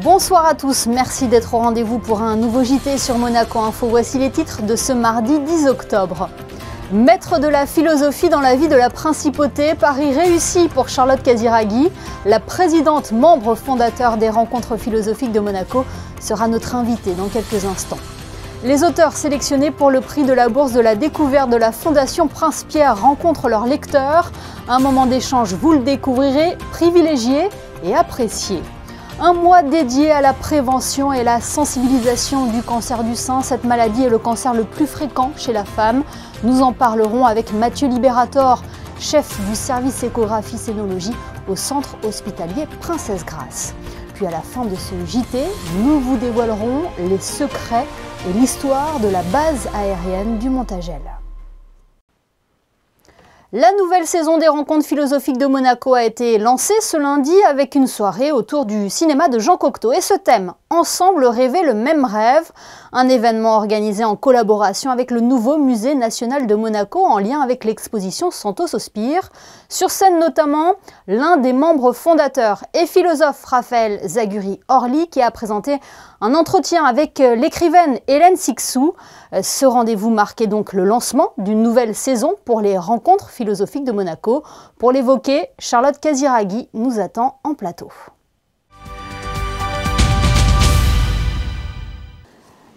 Bonsoir à tous, merci d'être au rendez-vous pour un nouveau JT sur Monaco Info. Voici les titres de ce mardi 10 octobre. Maître de la philosophie dans la vie de la principauté, pari réussi pour Charlotte Casiraghi. La présidente, membre fondateur des rencontres philosophiques de Monaco, sera notre invitée dans quelques instants. Les auteurs sélectionnés pour le prix de la Bourse de la découverte de la Fondation Prince-Pierre rencontrent leurs lecteurs. Un moment d'échange, vous le découvrirez, privilégié et apprécié. Un mois dédié à la prévention et la sensibilisation du cancer du sein. Cette maladie est le cancer le plus fréquent chez la femme. Nous en parlerons avec Mathieu Liberator, chef du service échographie-scénologie au centre hospitalier Princesse Grace. Puis à la fin de ce JT, nous vous dévoilerons les secrets et l'histoire de la base aérienne du Montagel. La nouvelle saison des rencontres philosophiques de Monaco a été lancée ce lundi avec une soirée autour du cinéma de Jean Cocteau. Et ce thème, Ensemble rêver le même rêve, un événement organisé en collaboration avec le nouveau musée national de Monaco en lien avec l'exposition Santos au Spire. Sur scène notamment, l'un des membres fondateurs et philosophe Raphaël Zaguri-Orly qui a présenté un entretien avec l'écrivaine Hélène Cixous. Ce rendez-vous marquait donc le lancement d'une nouvelle saison pour les rencontres philosophiques de Monaco. Pour l'évoquer, Charlotte Casiraghi nous attend en plateau.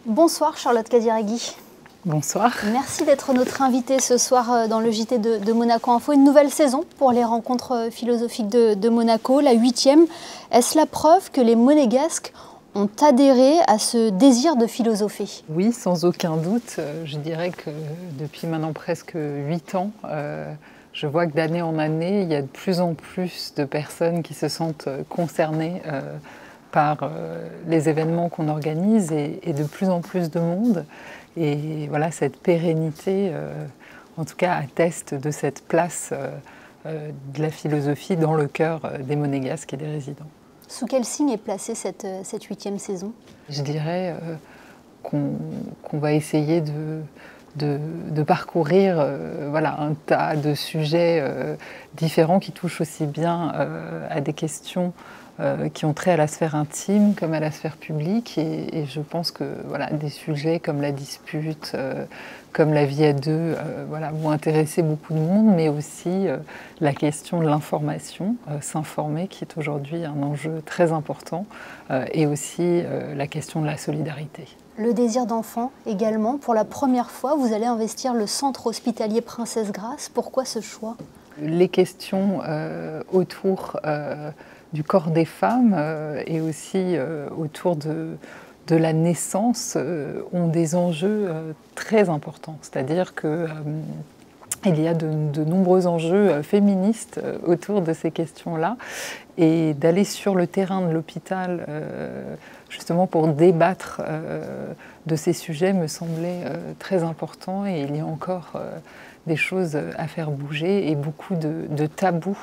Bonsoir Charlotte Casiraghi. Bonsoir. Merci d'être notre invitée ce soir dans le JT de Monaco Info. Une nouvelle saison pour les rencontres philosophiques de Monaco, la 8e. Est-ce la preuve que les Monégasques ont adhéré à ce désir de philosopher? Oui, sans aucun doute. Je dirais que depuis maintenant presque 8 ans, je vois que d'année en année, il y a de plus en plus de personnes qui se sentent concernées par les événements qu'on organise et de plus en plus de monde. Et voilà, cette pérennité, en tout cas, atteste de cette place de la philosophie dans le cœur des Monégasques et des résidents. Sous quel signe est placée cette 8e saison? Je dirais qu'on va essayer de parcourir voilà, un tas de sujets différents qui touchent aussi bien à des questions qui ont trait à la sphère intime comme à la sphère publique. Et je pense que voilà, des sujets comme la dispute, comme la vie à deux, voilà, vont intéresser beaucoup de monde, mais aussi la question de l'information, s'informer, qui est aujourd'hui un enjeu très important, et aussi la question de la solidarité. Le désir d'enfant également. Pour la première fois, vous allez investir le centre hospitalier Princesse Grace. Pourquoi ce choix? Les questions autour du corps des femmes et aussi autour de la naissance ont des enjeux très importants. C'est-à-dire qu'il y a de nombreux enjeux féministes autour de ces questions-là. Et d'aller sur le terrain de l'hôpital justement pour débattre de ces sujets me semblait très important. Et il y a encore des choses à faire bouger et beaucoup de tabous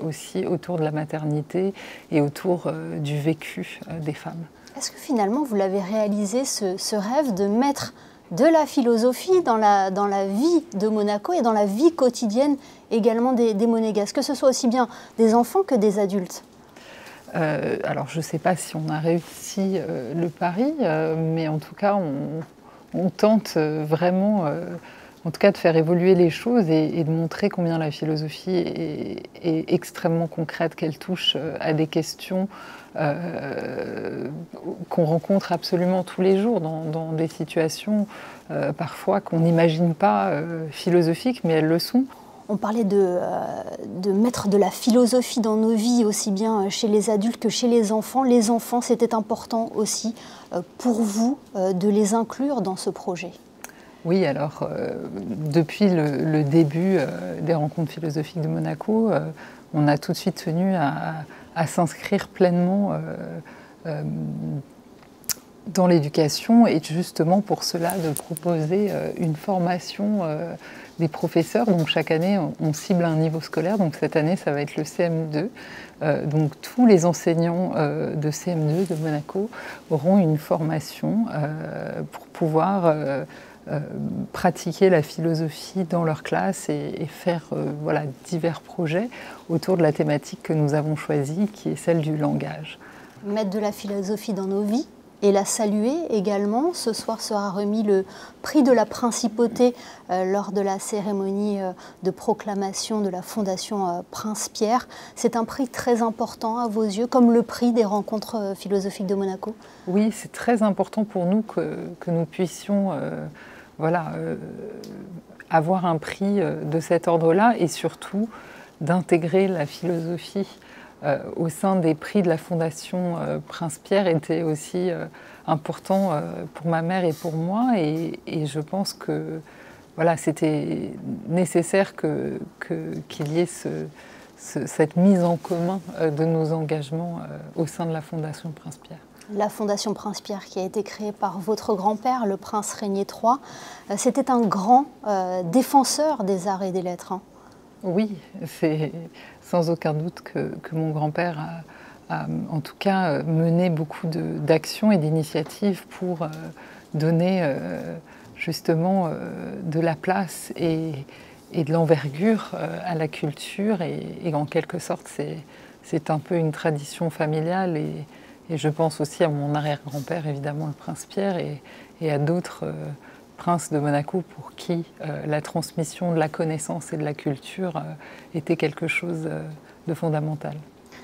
aussi autour de la maternité et autour du vécu des femmes. Est-ce que finalement vous l'avez réalisé, ce rêve de mettre de la philosophie dans la vie de Monaco et dans la vie quotidienne également des Monégasques, que ce soit aussi bien des enfants que des adultes? Alors je ne sais pas si on a réussi le pari, mais en tout cas on tente vraiment en tout cas de faire évoluer les choses et de montrer combien la philosophie est extrêmement concrète, qu'elle touche à des questions qu'on rencontre absolument tous les jours dans des situations parfois qu'on n'imagine pas philosophiques, mais elles le sont. On parlait de mettre de la philosophie dans nos vies, aussi bien chez les adultes que chez les enfants. Les enfants, c'était important aussi pour vous de les inclure dans ce projet. Oui, alors depuis le début des rencontres philosophiques de Monaco, on a tout de suite tenu à s'inscrire pleinement dans l'éducation et justement pour cela de proposer une formation des professeurs. Donc chaque année, on cible un niveau scolaire. Donc cette année, ça va être le CM2. Donc tous les enseignants de CM2 de Monaco auront une formation pour pouvoir pratiquer la philosophie dans leur classe et faire voilà, divers projets autour de la thématique que nous avons choisie, qui est celle du langage. Mettre de la philosophie dans nos vies et la saluer également. Ce soir sera remis le prix de la principauté lors de la cérémonie de proclamation de la Fondation Prince Pierre. C'est un prix très important à vos yeux, comme le prix des rencontres philosophiques de Monaco? Oui, c'est très important pour nous que nous puissions avoir un prix de cet ordre-là et surtout d'intégrer la philosophie au sein des prix de la Fondation Prince Pierre était aussi important pour ma mère et pour moi. Et je pense que voilà, c'était nécessaire qu'il y ait cette mise en commun de nos engagements au sein de la Fondation Prince Pierre. La Fondation Prince Pierre qui a été créée par votre grand-père, le prince Régnier III, c'était un grand défenseur des arts et des lettres. Hein. Oui, c'est sans aucun doute que mon grand-père a en tout cas mené beaucoup d'actions et d'initiatives pour donner justement de la place et de l'envergure à la culture et en quelque sorte c'est un peu une tradition familiale et je pense aussi à mon arrière-grand-père évidemment le prince Pierre et à d'autres princes de Monaco pour qui la transmission de la connaissance et de la culture était quelque chose de fondamental.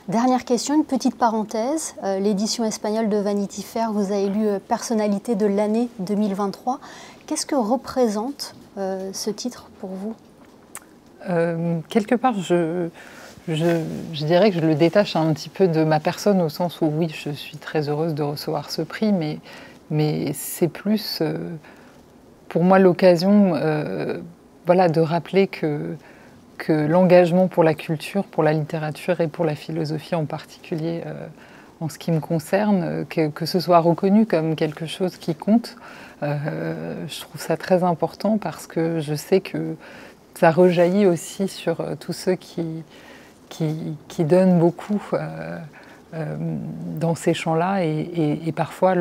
Dernière question, une petite parenthèse. L'édition espagnole de Vanity Fair vous a élu personnalité de l'année 2023. Qu'est-ce que représente ce titre pour vous? Quelque part, je dirais que je le détache un petit peu de ma personne au sens où oui, je suis très heureuse de recevoir ce prix, mais c'est plus pour moi l'occasion de rappeler que l'engagement pour la culture, pour la littérature et pour la philosophie en particulier, en ce qui me concerne, que ce soit reconnu comme quelque chose qui compte, je trouve ça très important parce que je sais que ça rejaillit aussi sur tous ceux qui donnent beaucoup dans ces champs-là et parfois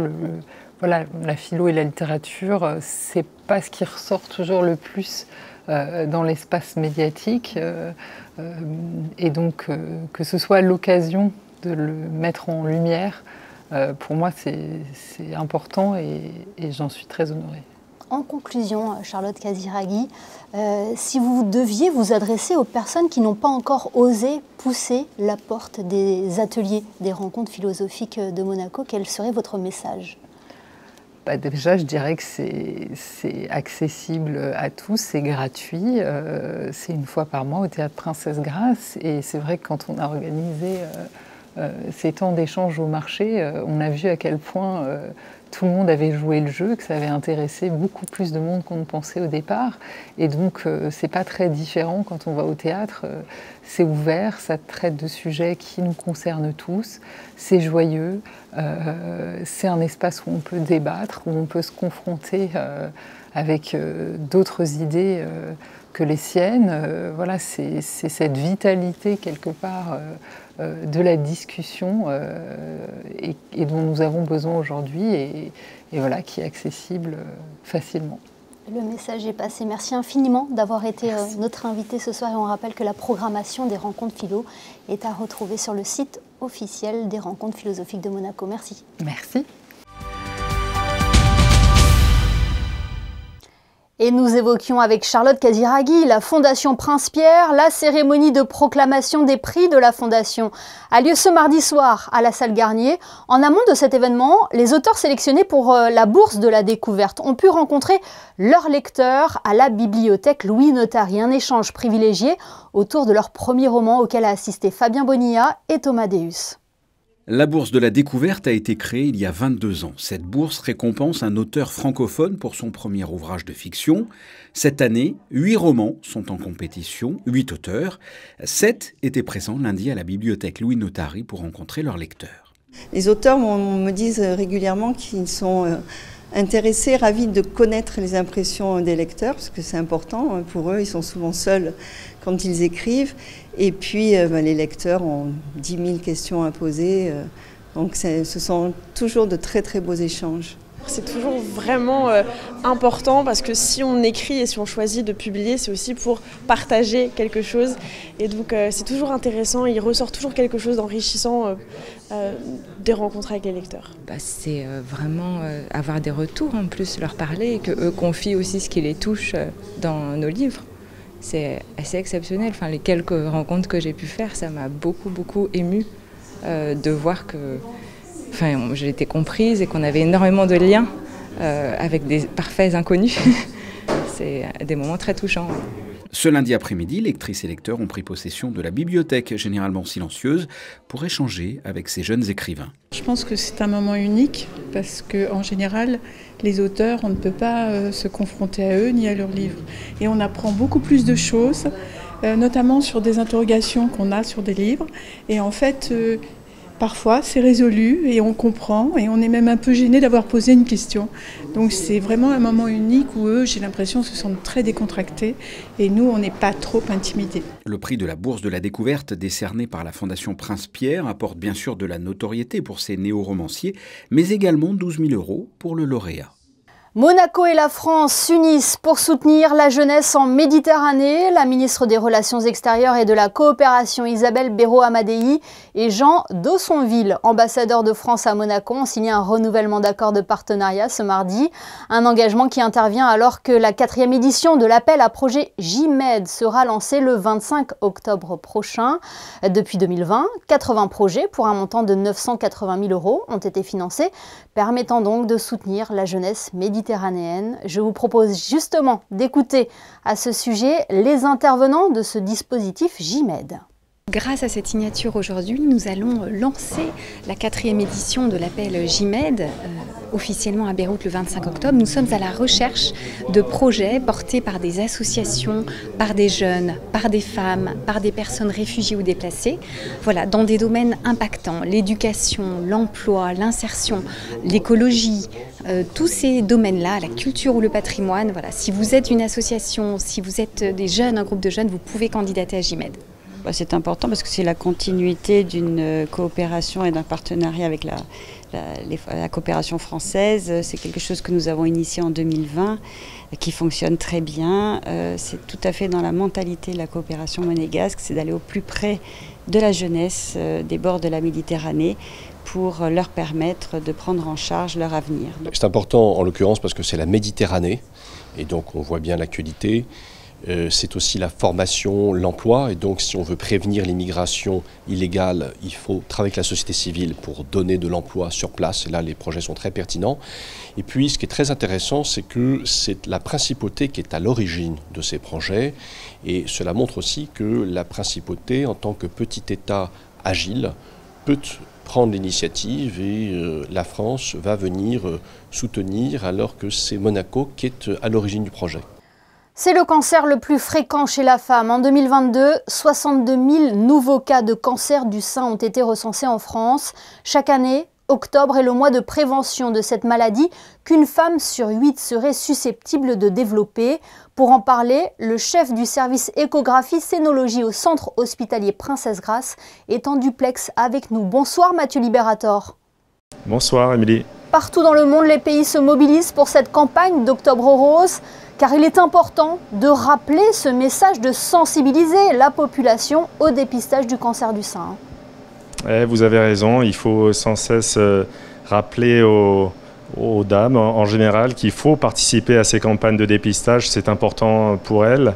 la philo et la littérature, c'est pas ce qui ressort toujours le plus dans l'espace médiatique et donc que ce soit l'occasion de le mettre en lumière, pour moi c'est important et j'en suis très honorée. En conclusion, Charlotte Casiraghi, si vous deviez vous adresser aux personnes qui n'ont pas encore osé pousser la porte des ateliers, des rencontres philosophiques de Monaco, quel serait votre message ? Déjà, je dirais que c'est accessible à tous, c'est gratuit, c'est une fois par mois au Théâtre Princesse Grace. Et c'est vrai que quand on a organisé ces temps d'échange au marché, on a vu à quel point tout le monde avait joué le jeu, que ça avait intéressé beaucoup plus de monde qu'on ne pensait au départ. Et donc, c'est pas très différent quand on va au théâtre. C'est ouvert, ça traite de sujets qui nous concernent tous. C'est joyeux. C'est un espace où on peut débattre, où on peut se confronter avec d'autres idées que les siennes. Voilà, c'est cette vitalité quelque part de la discussion et dont nous avons besoin aujourd'hui et voilà, qui est accessible facilement. Le message est passé. Merci infiniment d'avoir été notre invité ce soir et on rappelle que la programmation des rencontres philo est à retrouver sur le site officiel des rencontres philosophiques de Monaco. Merci. Merci. Et nous évoquions avec Charlotte Casiraghi la Fondation Prince Pierre. La cérémonie de proclamation des prix de la Fondation a lieu ce mardi soir à la salle Garnier. En amont de cet événement, les auteurs sélectionnés pour la bourse de la découverte ont pu rencontrer leurs lecteurs à la bibliothèque Louis Notari. Un échange privilégié autour de leur premier roman auquel a assisté Fabien Bonilla et Thomas Deus. La bourse de la découverte a été créée il y a 22 ans. Cette bourse récompense un auteur francophone pour son premier ouvrage de fiction. Cette année, 8 romans sont en compétition, 8 auteurs. 7 étaient présents lundi à la bibliothèque Louis Notari pour rencontrer leurs lecteurs. Les auteurs me disent régulièrement qu'ils sont intéressés, ravis de connaître les impressions des lecteurs, parce que c'est important pour eux, ils sont souvent seuls quand ils écrivent. Et puis les lecteurs ont 10 000 questions à poser, donc ce sont toujours de très très beaux échanges. C'est toujours vraiment important parce que si on écrit et si on choisit de publier, c'est aussi pour partager quelque chose. Et donc c'est toujours intéressant, il ressort toujours quelque chose d'enrichissant des rencontres avec les lecteurs. C'est vraiment avoir des retours en plus, leur parler et qu'eux confient aussi ce qui les touche dans nos livres. C'est assez exceptionnel. Enfin, les quelques rencontres que j'ai pu faire, ça m'a beaucoup émue de voir que j'ai été comprise et qu'on avait énormément de liens avec des parfaits inconnus. C'est des moments très touchants. Ce lundi après-midi, lectrices et lecteurs ont pris possession de la bibliothèque, généralement silencieuse, pour échanger avec ces jeunes écrivains. Je pense que c'est un moment unique parce qu'en général, les auteurs, on ne peut pas se confronter à eux ni à leurs livres. Et on apprend beaucoup plus de choses, notamment sur des interrogations qu'on a sur des livres. Et en fait, parfois, c'est résolu et on comprend et on est même un peu gêné d'avoir posé une question. Donc c'est vraiment un moment unique où eux, j'ai l'impression, se sentent très décontractés et nous, on n'est pas trop intimidés. Le prix de la Bourse de la Découverte décerné par la Fondation Prince-Pierre apporte bien sûr de la notoriété pour ces néo-romanciers, mais également 12 000 € pour le lauréat. Monaco et la France s'unissent pour soutenir la jeunesse en Méditerranée. La ministre des Relations extérieures et de la coopération Isabelle Béraud-Amadei et Jean Dossonville, ambassadeur de France à Monaco, ont signé un renouvellement d'accord de partenariat ce mardi. Un engagement qui intervient alors que la 4e édition de l'appel à projet JMED sera lancée le 25 octobre prochain. Depuis 2020, 80 projets pour un montant de 980 000 € ont été financés, permettant donc de soutenir la jeunesse méditerranéenne. Je vous propose justement d'écouter à ce sujet les intervenants de ce dispositif JMED. Grâce à cette signature aujourd'hui, nous allons lancer la 4e édition de l'appel JMED, officiellement à Beyrouth le 25 octobre. Nous sommes à la recherche de projets portés par des associations, par des jeunes, par des femmes, par des personnes réfugiées ou déplacées, voilà, dans des domaines impactants, l'éducation, l'emploi, l'insertion, l'écologie, tous ces domaines-là, la culture ou le patrimoine. Voilà. Si vous êtes une association, si vous êtes des jeunes, un groupe de jeunes, vous pouvez candidater à JMED. C'est important parce que c'est la continuité d'une coopération et d'un partenariat avec la coopération française. C'est quelque chose que nous avons initié en 2020, qui fonctionne très bien. C'est tout à fait dans la mentalité de la coopération monégasque, c'est d'aller au plus près de la jeunesse des bords de la Méditerranée pour leur permettre de prendre en charge leur avenir. C'est important en l'occurrence parce que c'est la Méditerranée et donc on voit bien l'actualité. C'est aussi la formation, l'emploi, et donc si on veut prévenir l'immigration illégale, il faut travailler avec la société civile pour donner de l'emploi sur place, et là les projets sont très pertinents. Et puis ce qui est très intéressant, c'est que c'est la principauté qui est à l'origine de ces projets, et cela montre aussi que la principauté, en tant que petit État agile, peut prendre l'initiative et la France va venir soutenir alors que c'est Monaco qui est à l'origine du projet. C'est le cancer le plus fréquent chez la femme. En 2022, 62 000 nouveaux cas de cancer du sein ont été recensés en France. Chaque année, octobre est le mois de prévention de cette maladie qu'une femme sur 8 serait susceptible de développer. Pour en parler, le chef du service échographie-scénologie au centre hospitalier Princesse Grasse est en duplex avec nous. Bonsoir Mathieu Libérator. Bonsoir Émilie. Partout dans le monde, les pays se mobilisent pour cette campagne d'Octobre Rose, car il est important de rappeler ce message de sensibiliser la population au dépistage du cancer du sein. Vous avez raison, il faut sans cesse rappeler aux dames en général qu'il faut participer à ces campagnes de dépistage, c'est important pour elles.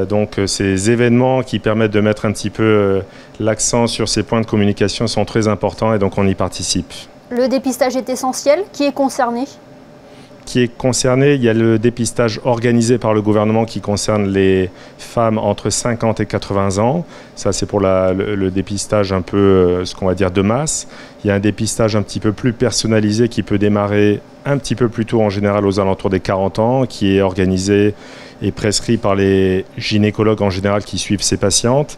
Donc ces événements qui permettent de mettre un petit peu l'accent sur ces points de communication sont très importants et donc on y participe. Le dépistage est essentiel. Qui est concerné ? Qui est concerné, il y a le dépistage organisé par le gouvernement qui concerne les femmes entre 50 et 80 ans. Ça, c'est pour le dépistage un peu, ce qu'on va dire, de masse. Il y a un dépistage un petit peu plus personnalisé qui peut démarrer un petit peu plus tôt, en général aux alentours des 40 ans, qui est organisé et prescrit par les gynécologues en général qui suivent ces patientes,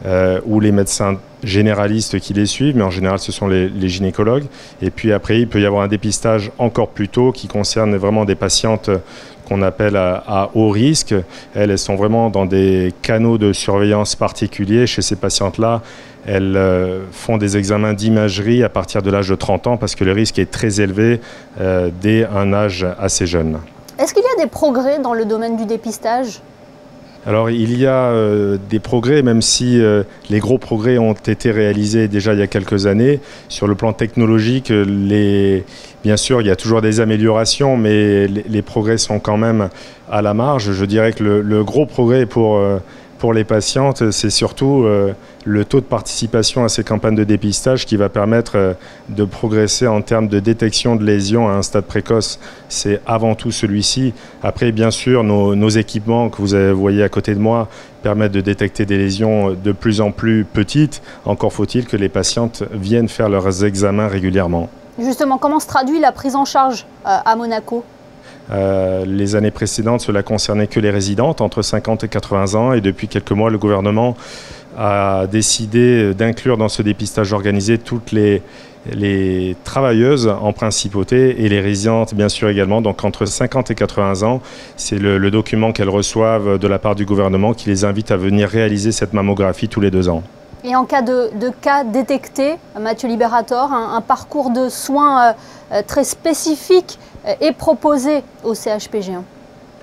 ou les médecins généralistes qui les suivent, mais en général ce sont les gynécologues. Et puis après, il peut y avoir un dépistage encore plus tôt qui concerne vraiment des patientes qu'on appelle à haut risque. Elles sont vraiment dans des canaux de surveillance particuliers. Chez ces patientes-là, elles font des examens d'imagerie à partir de l'âge de 30 ans parce que le risque est très élevé dès un âge assez jeune. Est-ce qu'il y a des progrès dans le domaine du dépistage ? Alors il y a des progrès, même si les gros progrès ont été réalisés déjà il y a quelques années. Sur le plan technologique, bien sûr, il y a toujours des améliorations, mais les progrès sont quand même à la marge. Je dirais que le gros progrès pour les patientes, c'est surtout le taux de participation à ces campagnes de dépistage qui va permettre de progresser en termes de détection de lésions à un stade précoce. C'est avant tout celui-ci. Après, bien sûr, nos équipements que vous voyez à côté de moi permettent de détecter des lésions de plus en plus petites. Encore faut-il que les patientes viennent faire leurs examens régulièrement. Justement, comment se traduit la prise en charge à Monaco ? Les années précédentes, cela concernait que les résidentes entre 50 et 80 ans et depuis quelques mois, le gouvernement a décidé d'inclure dans ce dépistage organisé toutes les travailleuses en principauté et les résidentes bien sûr également. Donc entre 50 et 80 ans, c'est le document qu'elles reçoivent de la part du gouvernement qui les invite à venir réaliser cette mammographie tous les 2 ans. Et en cas de cas détectés, Mathieu Liberator, un parcours de soins très spécifique est proposé au CHPG.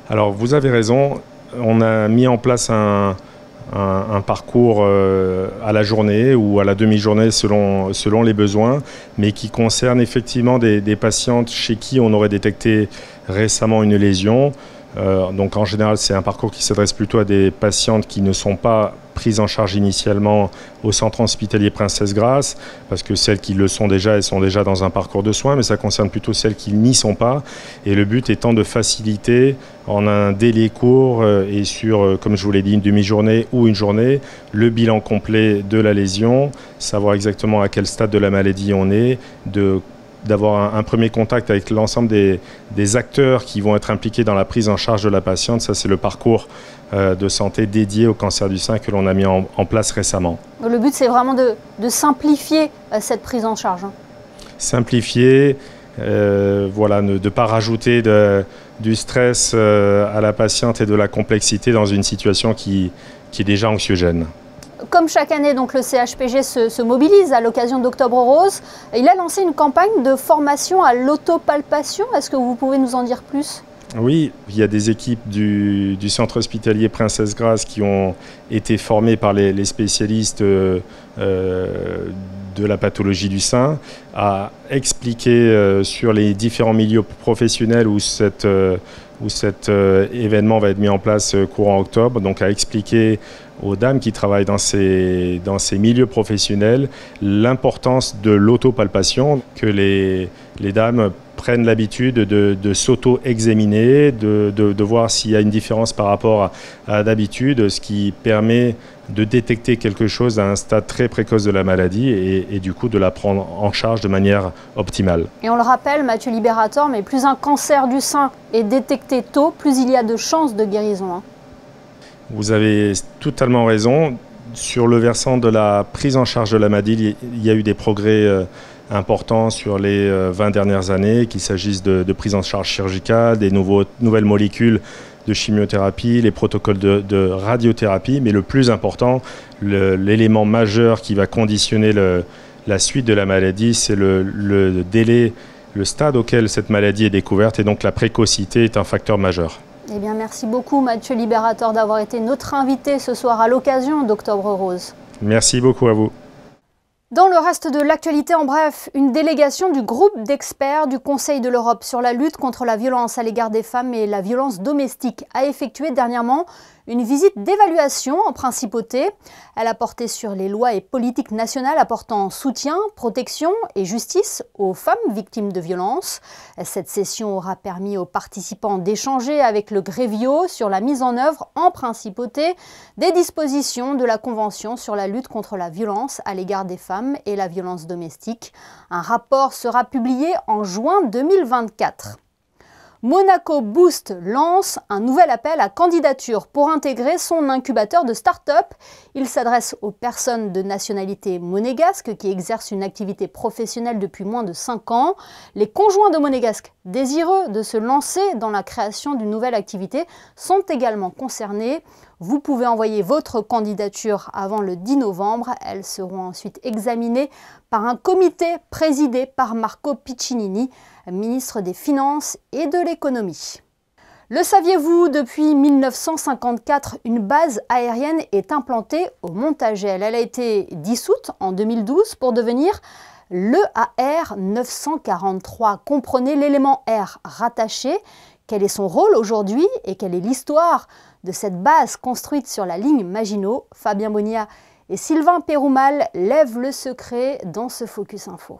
Alors vous avez raison, on a mis en place un parcours à la journée ou à la demi-journée selon les besoins, mais qui concerne effectivement des patientes chez qui on aurait détecté récemment une lésion. Donc en général, c'est un parcours qui s'adresse plutôt à des patientes qui ne sont pas prises en charge initialement au centre hospitalier Princesse Grace, parce que celles qui le sont déjà, elles sont déjà dans un parcours de soins, mais ça concerne plutôt celles qui n'y sont pas. Et le but étant de faciliter en un délai court et sur, comme je vous l'ai dit, une demi-journée ou une journée, le bilan complet de la lésion, savoir exactement à quel stade de la maladie on est, d'avoir un premier contact avec l'ensemble des acteurs qui vont être impliqués dans la prise en charge de la patiente. Ça, c'est le parcours de santé dédié au cancer du sein que l'on a mis en place récemment. Le but, c'est vraiment de simplifier cette prise en charge. Simplifier, voilà, de ne pas rajouter du stress à la patiente et de la complexité dans une situation qui est déjà anxiogène. Comme chaque année, donc, le CHPG se mobilise à l'occasion d'Octobre Rose. Il a lancé une campagne de formation à l'autopalpation. Est-ce que vous pouvez nous en dire plus ? Oui, il y a des équipes du centre hospitalier Princesse Grace qui ont été formées par les spécialistes de la pathologie du sein à expliquer sur les différents milieux professionnels où cet événement va être mis en place courant octobre, donc à expliquer aux dames qui travaillent dans ces milieux professionnels l'importance de l'autopalpation, que les dames prennent l'habitude de s'auto-examiner, de voir s'il y a une différence par rapport à d'habitude, ce qui permet de détecter quelque chose à un stade très précoce de la maladie et du coup de la prendre en charge de manière optimale. Et on le rappelle, Mathieu Liberator, mais plus un cancer du sein est détecté tôt, plus il y a de chances de guérison. Vous avez totalement raison. Sur le versant de la prise en charge de la maladie, il y a eu des progrès importants sur les 20 dernières années, qu'il s'agisse de prise en charge chirurgicale, des nouvelles molécules de chimiothérapie, les protocoles de radiothérapie, mais le plus important, l'élément majeur qui va conditionner la suite de la maladie, c'est le délai, le stade auquel cette maladie est découverte, et donc la précocité est un facteur majeur. Eh bien, merci beaucoup Mathieu Liberator d'avoir été notre invité ce soir à l'occasion d'Octobre Rose. Merci beaucoup à vous. Dans le reste de l'actualité, en bref, une délégation du groupe d'experts du Conseil de l'Europe sur la lutte contre la violence à l'égard des femmes et la violence domestique a effectué dernièrement une visite d'évaluation en principauté. Elle a porté sur les lois et politiques nationales apportant soutien, protection et justice aux femmes victimes de violences. Cette session aura permis aux participants d'échanger avec le Grevio sur la mise en œuvre en principauté des dispositions de la Convention sur la lutte contre la violence à l'égard des femmes et la violence domestique. Un rapport sera publié en juin 2024. Monaco Boost lance un nouvel appel à candidature pour intégrer son incubateur de start-up. Il s'adresse aux personnes de nationalité monégasque qui exercent une activité professionnelle depuis moins de 5 ans. Les conjoints de monégasques désireux de se lancer dans la création d'une nouvelle activité sont également concernés. Vous pouvez envoyer votre candidature avant le 10 novembre. Elles seront ensuite examinées par un comité présidé par Marco Piccinini, ministre des Finances et de l'Économie. Le saviez-vous, depuis 1954, une base aérienne est implantée au Montagel. Elle a été dissoute en 2012 pour devenir l'EAR 943. Comprenez l'élément R rattaché. Quel est son rôle aujourd'hui et quelle est l'histoire de cette base construite sur la ligne Maginot? Fabien Bonilla et Sylvain Péroumal lèvent le secret dans ce Focus Info.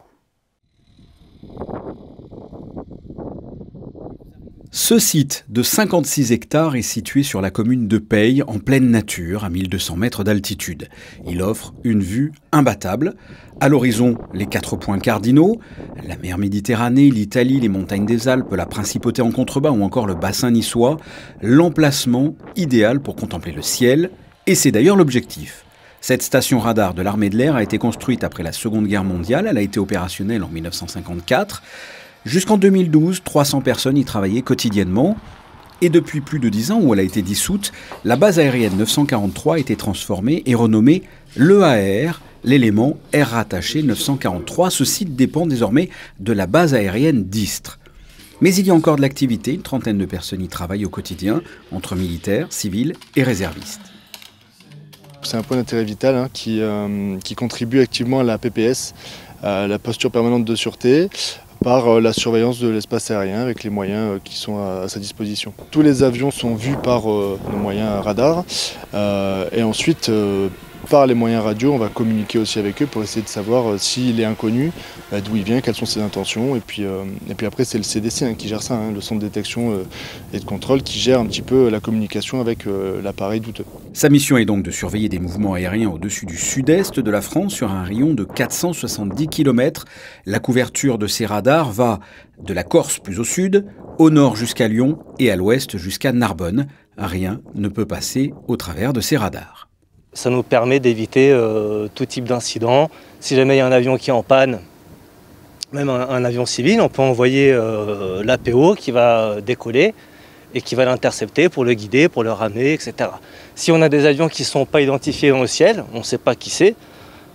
Ce site de 56 hectares est situé sur la commune de Peille, en pleine nature, à 1200 mètres d'altitude. Il offre une vue imbattable. À l'horizon, les 4 points cardinaux, la mer Méditerranée, l'Italie, les montagnes des Alpes, la Principauté en contrebas ou encore le bassin niçois. L'emplacement idéal pour contempler le ciel, et c'est d'ailleurs l'objectif. Cette station radar de l'armée de l'air a été construite après la Seconde Guerre mondiale. Elle a été opérationnelle en 1954. Jusqu'en 2012, 300 personnes y travaillaient quotidiennement. Et depuis plus de 10 ans où elle a été dissoute, la base aérienne 943 a été transformée et renommée l'EAR, l'élément R rattaché 943. Ce site dépend désormais de la base aérienne d'Istres. Mais il y a encore de l'activité, une trentaine de personnes y travaillent au quotidien, entre militaires, civils et réservistes. C'est un point d'intérêt vital qui contribue activement à la PPS, à la posture permanente de sûreté, par la surveillance de l'espace aérien avec les moyens qui sont à sa disposition. Tous les avions sont vus par nos moyens radars et ensuite par les moyens radio on va communiquer aussi avec eux pour essayer de savoir s'il est inconnu, d'où il vient, quelles sont ses intentions et puis après c'est le CDC qui gère ça, le centre de détection et de contrôle qui gère un petit peu la communication avec l'appareil douteux. Sa mission est donc de surveiller des mouvements aériens au-dessus du sud-est de la France sur un rayon de 470 km. La couverture de ces radars va de la Corse plus au sud, au nord jusqu'à Lyon et à l'ouest jusqu'à Narbonne. Rien ne peut passer au travers de ces radars. Ça nous permet d'éviter tout type d'incident. Si jamais il y a un avion qui est en panne, même un avion civil, on peut envoyer l'APO qui va décoller et qui va l'intercepter pour le guider, pour le ramener, etc. Si on a des avions qui ne sont pas identifiés dans le ciel, on ne sait pas qui c'est,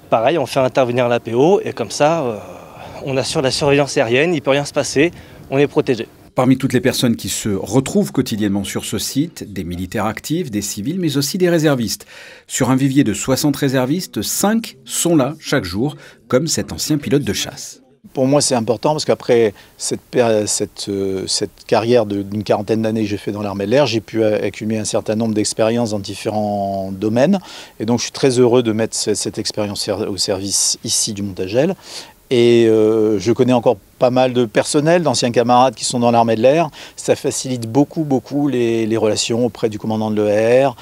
pareil, on fait intervenir l'APO et comme ça, on assure la surveillance aérienne, il ne peut rien se passer, on est protégé. Parmi toutes les personnes qui se retrouvent quotidiennement sur ce site, des militaires actifs, des civils, mais aussi des réservistes. Sur un vivier de 60 réservistes, 5 sont là chaque jour, comme cet ancien pilote de chasse. Pour moi, c'est important parce qu'après cette carrière d'une quarantaine d'années que j'ai fait dans l'armée de l'air, j'ai pu accumuler un certain nombre d'expériences dans différents domaines. Et donc, je suis très heureux de mettre cette expérience au service ici du Montagel. Et je connais encore pas mal de personnel, d'anciens camarades qui sont dans l'armée de l'air. Ça facilite beaucoup les relations auprès du commandant de l'EAR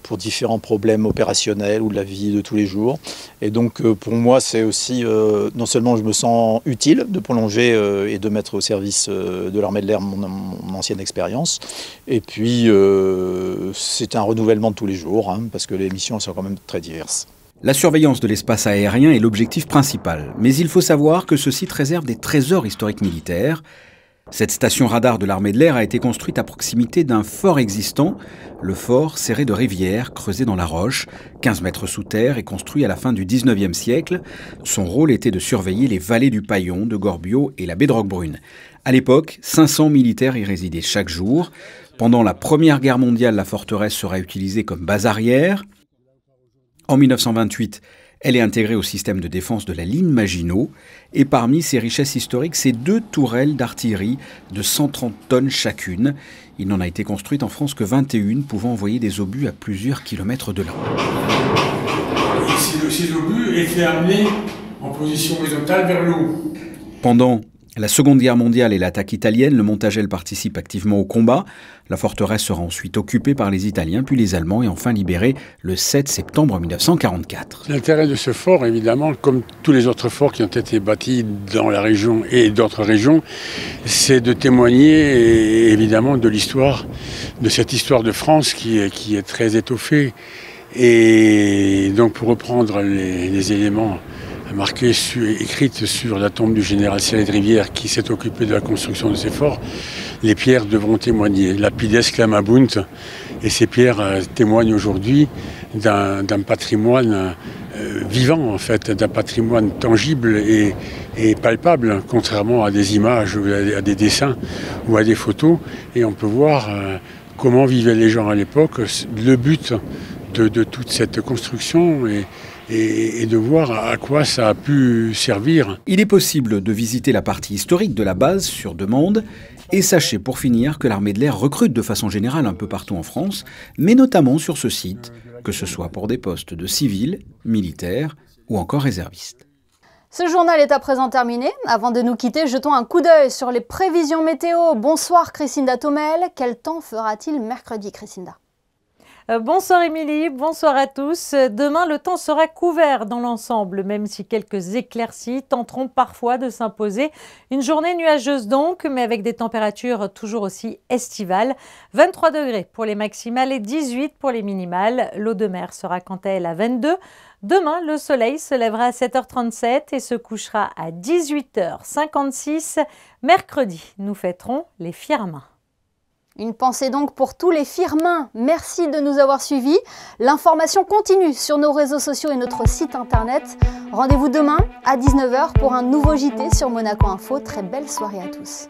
pour différents problèmes opérationnels ou de la vie de tous les jours. Et donc pour moi, c'est aussi, non seulement je me sens utile de prolonger et de mettre au service de l'armée de l'air mon ancienne expérience, et puis c'est un renouvellement de tous les jours, parce que les missions sont quand même très diverses. La surveillance de l'espace aérien est l'objectif principal, mais il faut savoir que ce site réserve des trésors historiques militaires. Cette station radar de l'armée de l'air a été construite à proximité d'un fort existant, le fort Serré de Rivière, creusé dans la roche, 15 mètres sous terre et construit à la fin du 19e siècle. Son rôle était de surveiller les vallées du Paillon, de Gorbio et la baie de Roquebrune. À l'époque, 500 militaires y résidaient chaque jour. Pendant la Première Guerre mondiale, la forteresse sera utilisée comme base arrière. En 1928, elle est intégrée au système de défense de la ligne Maginot. Et parmi ses richesses historiques, c'est 2 tourelles d'artillerie de 130 tonnes chacune. Il n'en a été construite en France que 21, pouvant envoyer des obus à plusieurs kilomètres de là. Ces obus étaient amenés en position horizontale vers le haut. Pendant La Seconde Guerre mondiale et l'attaque italienne, le Montagel participe activement au combat. La forteresse sera ensuite occupée par les Italiens, puis les Allemands, et enfin libérée le 7 septembre 1944. L'intérêt de ce fort, évidemment, comme tous les autres forts qui ont été bâtis dans la région et d'autres régions, c'est de témoigner évidemment de l'histoire, de cette histoire de France qui est très étoffée. Et donc pour reprendre les éléments marquée, écrite sur la tombe du général Cyril de Rivière qui s'est occupé de la construction de ces forts, les pierres devront témoigner. Lapides clamabunt, et ces pierres témoignent aujourd'hui d'un patrimoine vivant, en fait, d'un patrimoine tangible et palpable, contrairement à des images, à des dessins ou à des photos. Et on peut voir comment vivaient les gens à l'époque, le but de toute cette construction et de voir à quoi ça a pu servir. Il est possible de visiter la partie historique de la base sur demande. Et sachez pour finir que l'armée de l'air recrute de façon générale un peu partout en France, mais notamment sur ce site, que ce soit pour des postes de civils, militaires ou encore réservistes. Ce journal est à présent terminé. Avant de nous quitter, jetons un coup d'œil sur les prévisions météo. Bonsoir Christinda Thomel. Quel temps fera-t-il mercredi, Christinda ? Bonsoir Émilie, bonsoir à tous. Demain, le temps sera couvert dans l'ensemble, même si quelques éclaircies tenteront parfois de s'imposer. Une journée nuageuse donc, mais avec des températures toujours aussi estivales. 23 degrés pour les maximales et 18 pour les minimales. L'eau de mer sera quant à elle à 22. Demain, le soleil se lèvera à 7h37 et se couchera à 18h56. Mercredi, nous fêterons les Firmins. Une pensée donc pour tous les Firmins. Merci de nous avoir suivis. L'information continue sur nos réseaux sociaux et notre site internet. Rendez-vous demain à 19h pour un nouveau JT sur Monaco Info. Très belle soirée à tous.